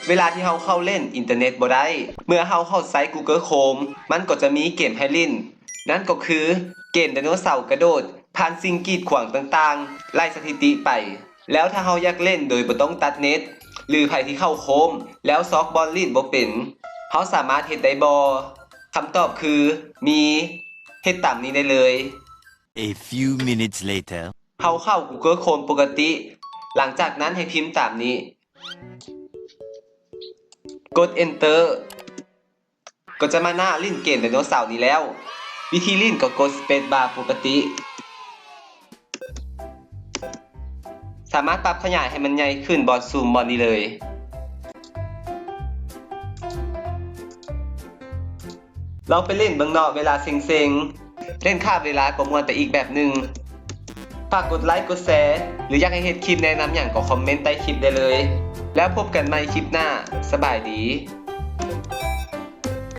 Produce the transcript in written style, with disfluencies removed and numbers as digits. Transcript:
เวลาที่เราเข้าเล่นอินเทอร์เน็ตบ่ได้เมื่อเราเข้าไซต์ Google Chrome มันก็จะมีเกมให้เล่นนั่นก็คือเกมไดโนเสาร์กระโดดผ่านสิ่งกีดขวางต่างๆไล่สถิติไปแล้วถ้าเราอยากเล่นโดยบ่ต้องตัดเน็ตหรือไผที่เข้าโคมแล้วซอกบอลลีดบ่เป็นเราสามารถเฮ็ดได้บ่คำตอบคือมีเฮ็ดตามนี้ได้เลย A few minutes later. เข้า Google Chrome ปกติหลังจากนั้นให้พิมพ์ตามนี้กด Enter ก็จะมาหน้าลิ้นเกมไดโนเสาร์นี้แล้ววิธีลิ้นก็กด Space Bar ปกติสามารถปรับขยายให้มันใหญ่ขึ้นบอดซูมบอดนี้เลยลองไปเล่นเบิ่งเนาะเวลาเซ็งๆเล่นข้ามเวลาก็ม่วนไปอีกแบบหนึ่งฝากกดไลค์กดแชร์หรืออยากให้เฮ็ดคลิปแนะนำอย่างก็คอมเมนต์ใต้คลิปได้เลยแล้วพบกันใหม่คลิปหน้าสบายดี